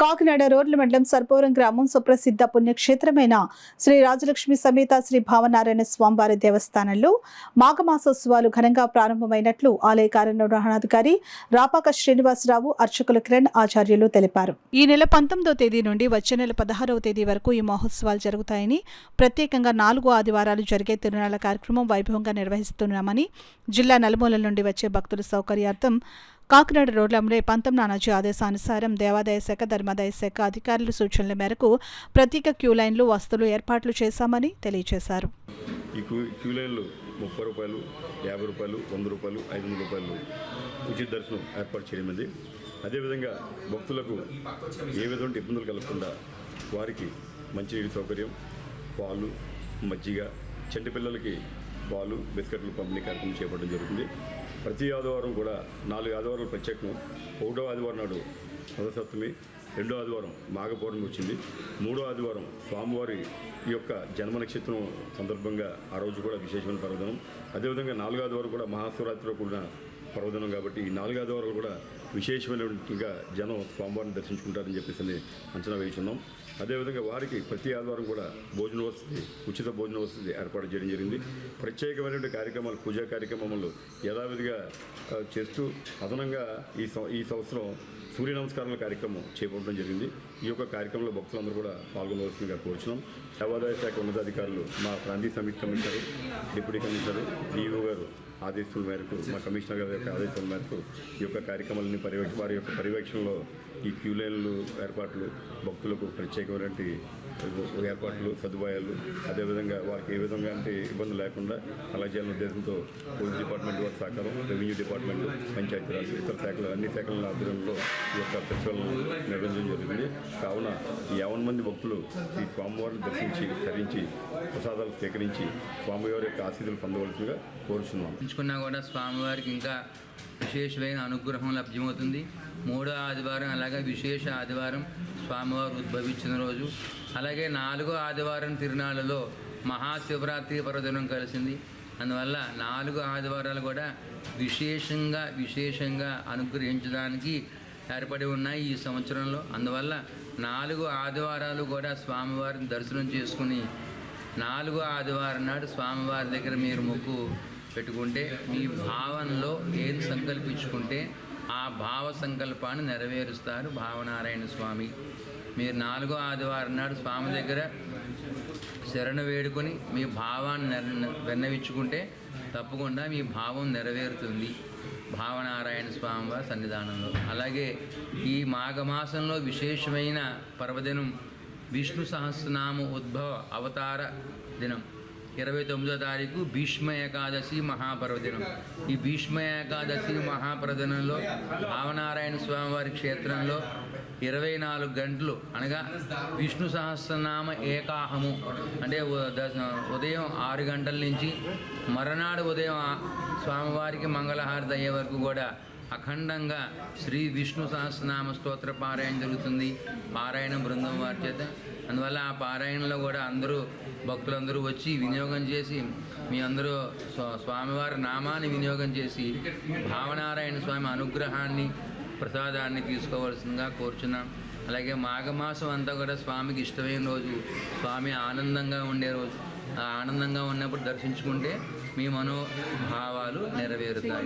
కాకినాడ రోడ్ల మండలం సర్పవరం గ్రామం సుప్రసిద్ధ పుణ్యక్షేత్రమైన శ్రీ రాజలక్ష్మి సమేత శ్రీ భావనారాయణ స్వామివారి దేవస్థానంలో మాఘమాసోత్సవాలు ఘనంగా ప్రారంభమైనట్లు ఆలయ కార్యనిర్వహణాధికారి రాపాక శ్రీనివాసరావు, అర్చకుల కిరణ్ ఆచార్యులు తెలిపారు. ఈ నెల 19వ తేదీ నుండి వచ్చే నెల 16వ తేదీ వరకు ఈ మహోత్సవాలు జరుగుతాయని, ప్రత్యేకంగా 4 ఆదివారాలు జరిగే తిరునాళ్ల కార్యక్రమం వైభవంగా నిర్వహిస్తున్నామని, జిల్లా నలుమూలల నుండి వచ్చే భక్తుల సౌకర్యార్థం కాకినాడ రోడ్లంలో పంతం నానాజీ ఆదేశానుసారం దేవాదాయ శాఖ, ధర్మాదాయ శాఖ అధికారుల సూచనల మేరకు ప్రత్యేక క్యూ లైన్లు, వసతులు ఏర్పాట్లు చేశామని తెలియజేశారు. ఈ క్యూ లైన్లు 30 రూపాయలు, 50 రూపాయలు, 100 రూపాయలు, 500 రూపాయలు ఉచిత దర్శనం ఏర్పాటు చేయడం. అదేవిధంగా భక్తులకు ఏ విధమైన ఇబ్బందులు కలగకుండా వారికి మంచినీటి సౌకర్యం, పాలు, మజ్జిగ, చంటి పిల్లలకి పాలు, బిస్కెట్లు పంపిణీ కార్యక్రమం చేపట్టడం జరుగుతుంది. ప్రతి ఆదివారం కూడా 4 ఆదివారాలు ప్రత్యేకం. 1వ ఆదివారం నాడు రథసప్తమి, 2వ ఆదివారం మాఘ పౌర్ణమి వచ్చింది, 3వ ఆదివారం స్వామివారి యొక్క జన్మ నక్షత్రం సందర్భంగా ఆ రోజు కూడా విశేషమైన పర్వదినం. అదేవిధంగా 4వ ఆదివారం కూడా మహాశివరాత్రిలో కూడిన పర్వదినం కాబట్టి ఈ 4 ఆదివారాలు కూడా విశేషమైనగా జనం స్వామివారిని దర్శించుకుంటారని చెప్పేసి అంచనా వేస్తున్నాం. అదేవిధంగా వారికి ప్రతి ఆదివారం కూడా భోజన వసతి, ఉచిత భోజన వసతి ఏర్పాటు చేయడం జరిగింది. ప్రత్యేకమైనటువంటి కార్యక్రమాలు, పూజా కార్యక్రమాలు యథావిధిగా చేస్తూ అదనంగా ఈ సంవత్సరం సూర్య నమస్కారాల కార్యక్రమం చేపట్టడం జరిగింది. ఈ యొక్క కార్యక్రమంలో భక్తులందరూ కూడా పాల్గొనవలసిందిగా కోరుచున్నాం. దేవాదాయ శాఖ ఉన్నతాధికారులు, మా ప్రాంతీయ సమితి కమిషనర్, డిప్యూటీ కమిషనర్, డిఓ గారు ఆదేశాల మేరకు, మా కమిషనర్ గారి యొక్క ఆదేశాల మేరకు ఈ యొక్క కార్యక్రమాలని వారి యొక్క పర్యవేక్షణలో ఈ క్యూ లైన్లు ఏర్పాట్లు, భక్తులకు ప్రత్యేకమైనటువంటి ఏర్పాట్లు, సదుపాయాలు, అదేవిధంగా వారికి ఏ విధంగా అంటే ఇబ్బంది లేకుండా అలా చేయాలనే ఉద్దేశంతో పోలీస్ డిపార్ట్మెంట్ వారి సహకారం, రెవెన్యూ డిపార్ట్మెంట్, పంచాయతీరాజ్, ఇతర శాఖలు, అన్ని శాఖల ఆధ్వర్యంలో ఈ యొక్క ఫెస్టివల్ను నిర్వహించడం జరిగింది. కావున ఈ 50 మంది భక్తులు ఈ స్వామివారిని దర్శించి, ధరించి, ప్రసాదాలు స్వీకరించి స్వామివారి యొక్క ఆశీస్సులు పొందవలసిందిగా కోరుచున్నాం. కూడా స్వామివారికి ఇంకా విశేషమైన అనుగ్రహం లభ్యమవుతుంది. 3వ ఆదివారం అలాగే విశేష ఆదివారం స్వామివారు ఉద్భవించిన రోజు, అలాగే 4వ ఆదివారం తిరునాళ్ళలో మహాశివరాత్రి పర్వదినం కలిసింది. అందువల్ల 4 ఆదివారాలు కూడా విశేషంగా అనుగ్రహించడానికి ఏర్పడి ఉన్నాయి ఈ సంవత్సరంలో. అందువల్ల 4 ఆదివారాలు కూడా స్వామివారిని దర్శనం చేసుకుని 4వ ఆదివారం నాడు స్వామివారి దగ్గర మీరు మొక్కు పెట్టుకుంటే, మీ భావనలో ఏది సంకల్పించుకుంటే ఆ భావ సంకల్పాన్ని నెరవేరుస్తారు భావనారాయణ స్వామి. మీరు 4వ ఆదివారం నాడు స్వామి దగ్గర శరణు వేడుకొని మీ భావాన్ని విన్నవించుకుంటే తప్పకుండా మీ భావం నెరవేరుతుంది భావనారాయణ స్వామి వారి సన్నిధానంలో. అలాగే ఈ మాఘమాసంలో విశేషమైన పర్వదినం విష్ణు సహస్రనామ ఉద్భవ అవతార దినం. 29వ తారీఖు భీష్మ ఏకాదశి మహాపర్వదినం. ఈ భీష్మ ఏకాదశి మహాపర్వదినంలో భావనారాయణ స్వామివారి క్షేత్రంలో 24 గంటలు అనగా విష్ణు సహస్రనామ ఏకాహము అంటే ఉదయం 6 గంటల నుంచి మరనాడు ఉదయం స్వామివారికి మంగళహారతి అయ్యే వరకు కూడా అఖండంగా శ్రీ విష్ణు సహస్రనామ స్తోత్ర పారాయణ జరుగుతుంది, పారాయణ బృందం వారి చేత. అందువల్ల ఆ పారాయణలో కూడా భక్తులందరూ వచ్చి వినియోగం చేసి, మీ అందరూ స్వామివారి నామాన్ని వినియోగం చేసి భావనారాయణ స్వామి అనుగ్రహాన్ని, ప్రసాదాన్ని తీసుకోవాల్సిందిగా కోరుచున్నాం. అలాగే మాఘమాసం అంతా కూడా స్వామికి ఇష్టమైన రోజు, స్వామి ఆనందంగా ఉండే రోజు. ఆనందంగా ఉన్నప్పుడు దర్శించుకుంటే మీ మనోభావాలు నెరవేరుతాయి.